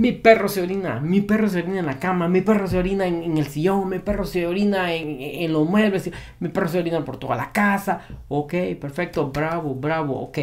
mi perro se orina en la cama, mi perro se orina en el sillón, mi perro se orina en los muebles, mi perro se orina por toda la casa. Ok, perfecto, bravo, bravo, ok.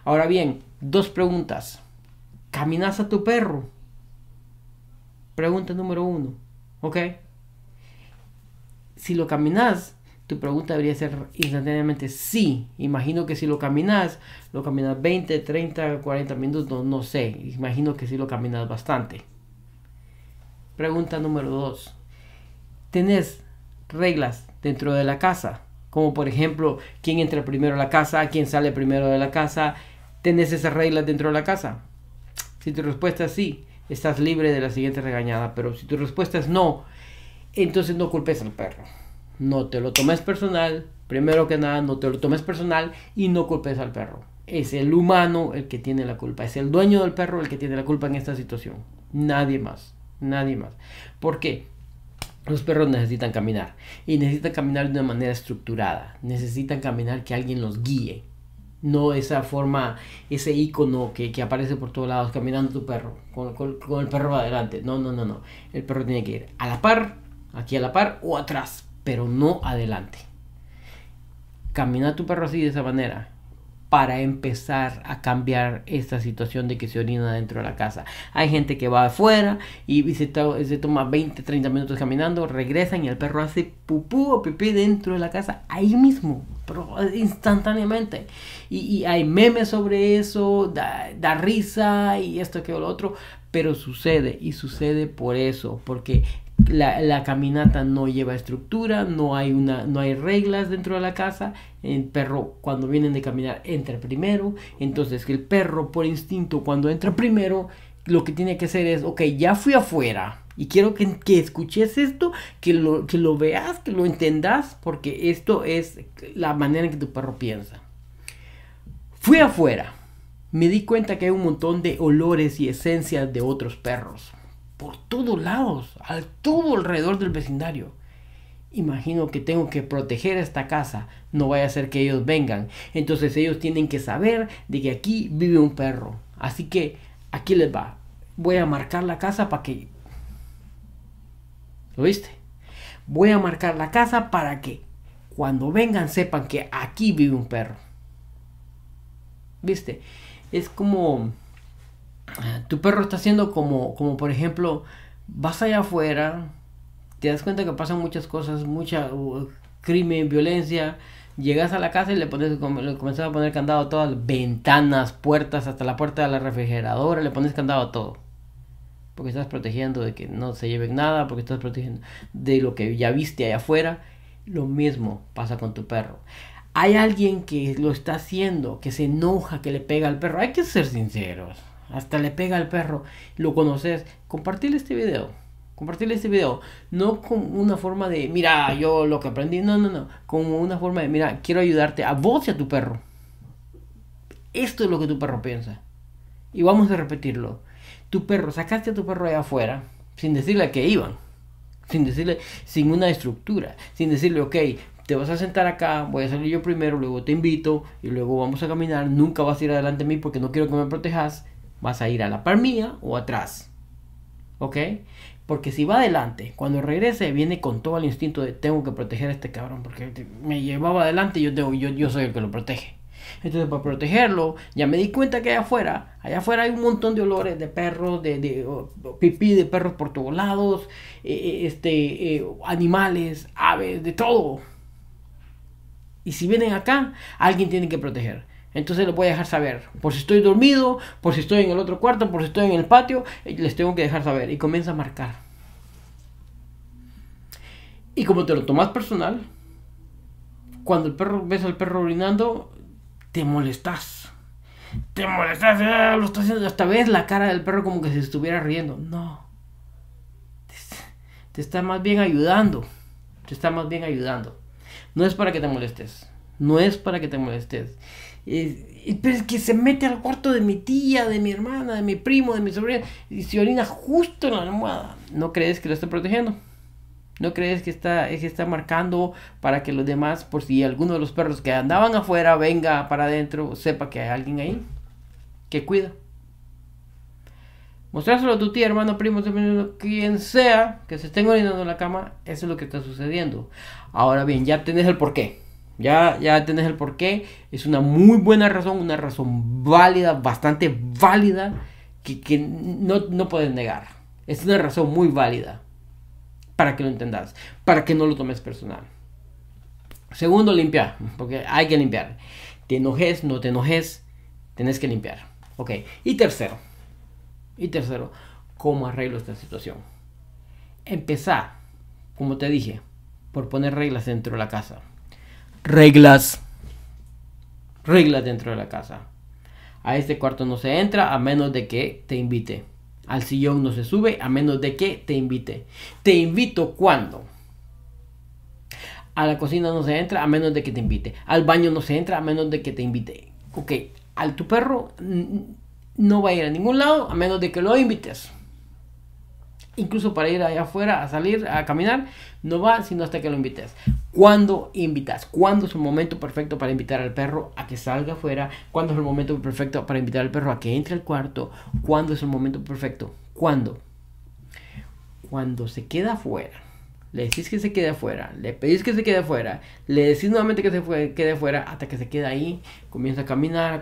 Ahora bien, dos preguntas. ¿Caminas a tu perro? Pregunta número uno, ok. Si lo caminas, tu pregunta debería ser instantáneamente sí. Imagino que si lo caminas 20, 30, 40 minutos, no sé. Imagino que si lo caminas bastante. Pregunta número 2. ¿Tenés reglas dentro de la casa? Como por ejemplo, quién entra primero a la casa, quién sale primero de la casa. ¿Tenés esas reglas dentro de la casa? Si tu respuesta es sí, estás libre de la siguiente regañada. Pero si tu respuesta es no, entonces no culpes al perro. No te lo tomes personal. Primero que nada, no te lo tomes personal y no culpes al perro. Es el humano el que tiene la culpa. Es el dueño del perro el que tiene la culpa en esta situación. Nadie más. Nadie más. ¿Por qué? Los perros necesitan caminar. Y necesitan caminar de una manera estructurada. Necesitan caminar que alguien los guíe. No esa forma, ese icono que aparece por todos lados, caminando tu perro, con el perro adelante. No. El perro tiene que ir a la par, aquí a la par o atrás, pero no adelante. Camina tu perro así de esa manera para empezar a cambiar esta situación de que se orina dentro de la casa. Hay gente que va afuera y se toma 20, 30 minutos caminando, regresan y el perro hace pupú o pipí dentro de la casa ahí mismo, pero instantáneamente. Y hay memes sobre eso, da risa y esto que lo otro, pero sucede por eso, porque la caminata no lleva estructura, no hay reglas dentro de la casa. El perro cuando vienen de caminar entra primero, entonces el perro por instinto cuando entra primero lo que tiene que hacer es, ok, ya fui afuera y quiero que escuches esto, que lo veas, que lo entendas, porque esto es la manera en que tu perro piensa. Fui afuera, me di cuenta que hay un montón de olores y esencias de otros perros por todos lados, todo alrededor del vecindario. Imagino que tengo que proteger esta casa, no vaya a ser que ellos vengan. Entonces ellos tienen que saber de que aquí vive un perro. Así que aquí les va. Voy a marcar la casa para que... ¿Lo viste? Voy a marcar la casa para que cuando vengan sepan que aquí vive un perro. ¿Viste? Es como... Tu perro está haciendo como por ejemplo, vas allá afuera, te das cuenta que pasan muchas cosas, mucha crimen, violencia, llegas a la casa y le comienzas a poner candado a todas las ventanas, puertas, hasta la puerta de la refrigeradora, le pones candado a todo. Porque estás protegiendo de que no se lleven nada, porque estás protegiendo de lo que ya viste allá afuera. Lo mismo pasa con tu perro. Hay alguien que lo está haciendo, que se enoja, que le pega al perro. Hay que ser sinceros. Hasta le pega al perro, lo conoces, compartirle este video. No como una forma de, mira, yo lo que aprendí, no. Como una forma de, mira, quiero ayudarte a vos y a tu perro. Esto es lo que tu perro piensa. Y vamos a repetirlo. Tu perro, sacaste a tu perro allá afuera, sin decirle que iban. Sin una estructura. Sin decirle, ok, te vas a sentar acá, voy a salir yo primero, luego te invito, y luego vamos a caminar. Nunca vas a ir adelante de mí porque no quiero que me protejas. Vas a ir a la par mía o atrás. ¿Ok? Porque si va adelante, cuando regrese viene con todo el instinto de tengo que proteger a este cabrón porque me llevaba adelante y yo soy el que lo protege. Entonces para protegerlo, ya me di cuenta que allá afuera hay un montón de olores de perros, de pipí de perros por todos lados, animales, aves, de todo. Y si vienen acá, alguien tiene que proteger. Entonces les voy a dejar saber, por si estoy dormido, por si estoy en el otro cuarto, por si estoy en el patio, les tengo que dejar saber. Y comienza a marcar. Y como te lo tomas personal, cuando ves al perro orinando, te molestas. Lo está haciendo, hasta ves la cara del perro como que se estuviera riendo. No. Te está más bien ayudando. No es para que te molestes. Pero es que se mete al cuarto de mi tía, de mi hermana, de mi primo, de mi sobrina y se orina justo en la almohada. ¿No crees que lo está protegiendo? ¿No crees que está marcando para que los demás, por si alguno de los perros que andaban afuera venga para adentro, sepa que hay alguien ahí que cuida? Mostrárselo a tu tía, hermano, primo, quien sea que se estén orinando en la cama. Eso es lo que está sucediendo. Ahora bien, ya tenés el porqué. Ya tenés el porqué. Es una muy buena razón, una razón válida, bastante válida, que no puedes negar. Es una razón muy válida para que lo entendas, para que no lo tomes personal. Segundo, limpiar, porque hay que limpiar. Te enojes, no te enojes, tenés que limpiar. Ok, y tercero, ¿cómo arreglo esta situación? Empezar, como te dije, por poner reglas dentro de la casa. Reglas dentro de la casa. A este cuarto no se entra a menos de que te invite. Al sillón no se sube a menos de que te invite. Te invito cuando. A la cocina no se entra a menos de que te invite. Al baño no se entra a menos de que te invite. Ok, tu perro no va a ir a ningún lado a menos de que lo invites. Incluso para ir allá afuera, a salir, a caminar, no va sino hasta que lo invites. ¿Cuándo invitas? ¿Cuándo es el momento perfecto para invitar al perro a que salga afuera? ¿Cuándo es el momento perfecto para invitar al perro a que entre al cuarto? ¿Cuándo es el momento perfecto? ¿Cuándo? Cuando se queda afuera. Le decís que se quede afuera, le pedís que se quede afuera, le decís nuevamente que quede afuera hasta que se queda ahí, comienza a caminar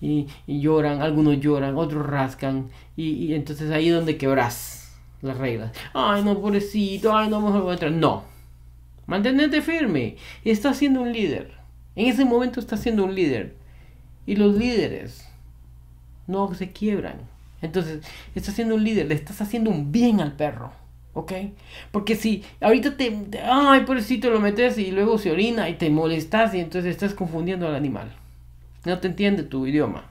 y lloran, algunos lloran, otros rascan y entonces ahí es donde quebras las reglas. Ay no, pobrecito, ay no, mejor voy a entrar. No, mantenete firme, estás siendo un líder, en ese momento estás siendo un líder y los líderes no se quiebran, entonces estás siendo un líder, le estás haciendo un bien al perro. ¿Ok? Porque si ahorita ay, pobrecito, lo metes y luego se orina y te molestas y entonces estás confundiendo al animal. No te entiende tu idioma.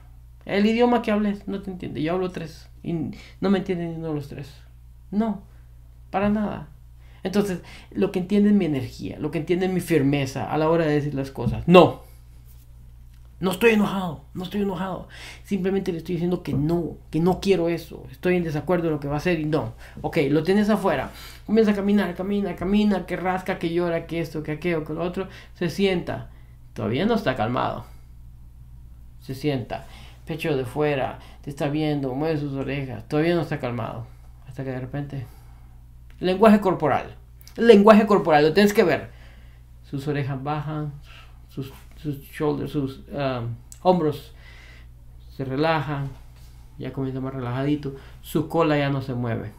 El idioma que hables no te entiende. Yo hablo 3 y no me entienden ninguno de los 3. No, para nada. Entonces, lo que entiende es mi energía, lo que entiende es mi firmeza a la hora de decir las cosas. No estoy enojado. Simplemente le estoy diciendo que no quiero eso. Estoy en desacuerdo de lo que va a hacer y no. Ok, lo tienes afuera. Comienza a caminar, que rasca, que llora, que esto, que aquello, que lo otro. Se sienta. Todavía no está calmado. Se sienta. Pecho de fuera. Te está viendo, mueve sus orejas. Todavía no está calmado. Hasta que de repente... Lenguaje corporal, lo tienes que ver. Sus orejas bajan, sus shoulders, sus hombros se relajan, ya comienza más relajadito, su cola ya no se mueve,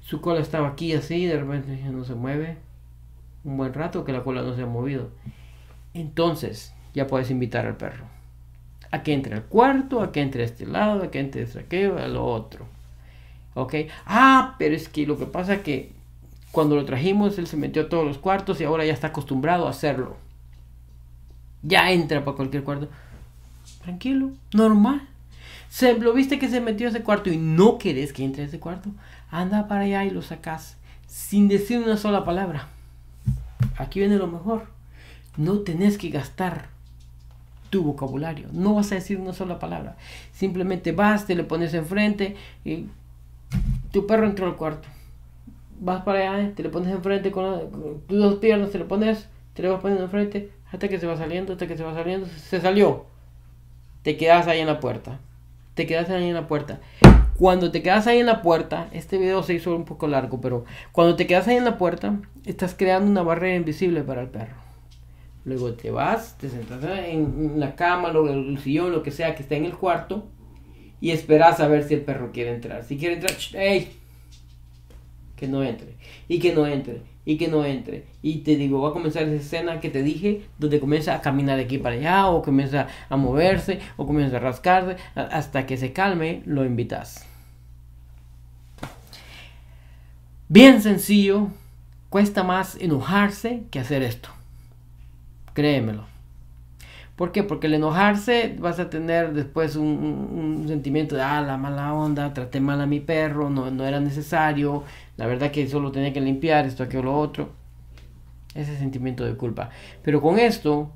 su cola estaba aquí así, de repente ya no se mueve, un buen rato que la cola no se ha movido, entonces ya puedes invitar al perro a que entre al cuarto, a que entre a este lado, a que entre a aquello, a lo otro, ok, pero es que lo que pasa es que cuando lo trajimos él se metió a todos los cuartos y ahora ya está acostumbrado a hacerlo. Ya entra para cualquier cuarto. Tranquilo, normal. Lo viste que se metió a ese cuarto y no querés que entre a ese cuarto. Anda para allá y lo sacas sin decir una sola palabra. Aquí viene lo mejor. No tenés que gastar tu vocabulario. No vas a decir una sola palabra. Simplemente vas, te le pones enfrente y tu perro entró al cuarto. Vas para allá, te le pones enfrente con tus dos piernas, te le vas poniendo enfrente. Hasta que se va saliendo, se salió. Te quedas ahí en la puerta. Cuando te quedas ahí en la puerta, este video se hizo un poco largo, pero cuando te quedas ahí en la puerta, estás creando una barrera invisible para el perro. Luego te vas, te sientas en la cama, el sillón, lo que sea que esté en el cuarto, y esperas a ver si el perro quiere entrar. Si quiere entrar, ¡ey! Que no entre, y que no entre. Y te digo, va a comenzar esa escena que te dije, donde comienza a caminar de aquí para allá, o comienza a moverse, o comienza a rascarse, hasta que se calme, lo invitas. Bien sencillo, cuesta más enojarse que hacer esto. Créemelo. ¿Por qué? Porque al enojarse vas a tener después un sentimiento de la mala onda, traté mal a mi perro, no era necesario, la verdad que solo tenía que limpiar esto, aquello, lo otro. Ese sentimiento de culpa. Pero con esto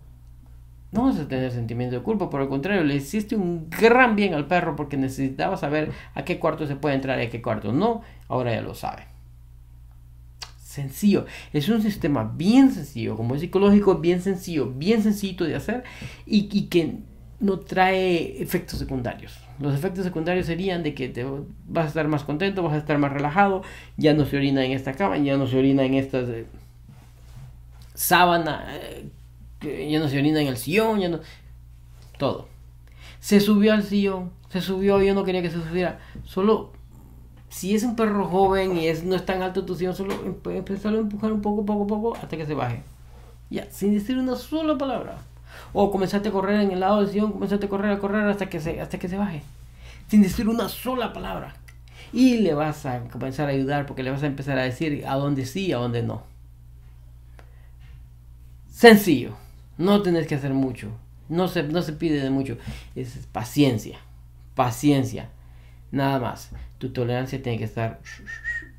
no vas a tener sentimiento de culpa, por el contrario, le hiciste un gran bien al perro porque necesitaba saber a qué cuarto se puede entrar y a qué cuarto no, ahora ya lo sabe. Sencillo, es un sistema bien sencillo, como es psicológico, bien sencillo, bien sencillo de hacer y que no trae efectos secundarios. Los efectos secundarios serían de que vas a estar más contento, vas a estar más relajado, ya no se orina en esta cama, ya no se orina en esta sábana, ya no se orina en el sillón, ya no... Todo. Se subió al sillón, se subió, yo no quería que se subiera. Solo, si es un perro joven y no es tan alto tu sillón, solo empezar a empujar un poco, poco a poco, hasta que se baje. Ya, sin decir una sola palabra. O comenzaste a correr en el lado del sillón, comenzaste a correr hasta que se baje. Sin decir una sola palabra. Y le vas a comenzar a ayudar porque le vas a empezar a decir a dónde sí y a dónde no. Sencillo. No tenés que hacer mucho. No se pide de mucho. Es paciencia. Paciencia. Nada más. Tu tolerancia tiene que estar...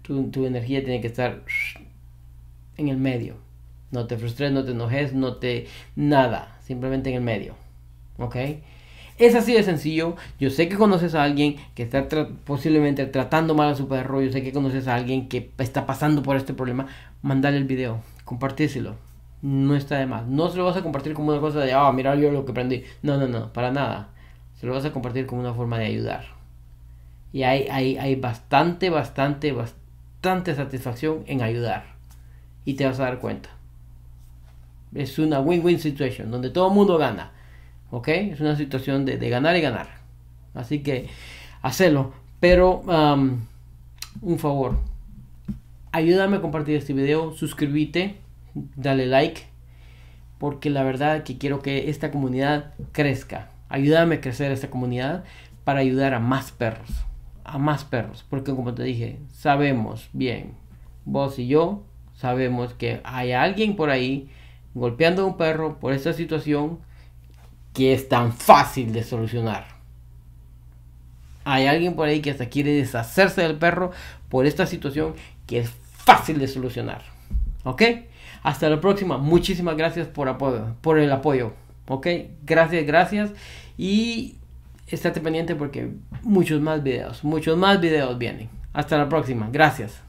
Tu energía tiene que estar en el medio. No te frustres, no te enojes, nada. Simplemente en el medio. ¿Ok? Es así de sencillo. Yo sé que conoces a alguien que está posiblemente tratando mal a su perro. Yo sé que conoces a alguien que está pasando por este problema. Mandale el video. Compartírselo. No está de más. No se lo vas a compartir como una cosa de, mira yo lo que aprendí. No, para nada. Se lo vas a compartir como una forma de ayudar. Y hay bastante satisfacción en ayudar. Y te vas a dar cuenta. Es una win-win situation donde todo el mundo gana. ¿Ok? Es una situación de ganar y ganar. Así que hacelo. Pero un favor. Ayúdame a compartir este video. Suscríbete. Dale like. Porque la verdad que quiero que esta comunidad crezca. Ayúdame a crecer esta comunidad para ayudar a más perros. A más perros. Porque como te dije, sabemos bien. Vos y yo sabemos que hay alguien por ahí golpeando a un perro por esta situación que es tan fácil de solucionar. Hay alguien por ahí que hasta quiere deshacerse del perro por esta situación que es fácil de solucionar. ¿Ok? Hasta la próxima. Muchísimas gracias por el apoyo. ¿Ok? Gracias. Y estate pendiente porque muchos más videos vienen. Hasta la próxima. Gracias.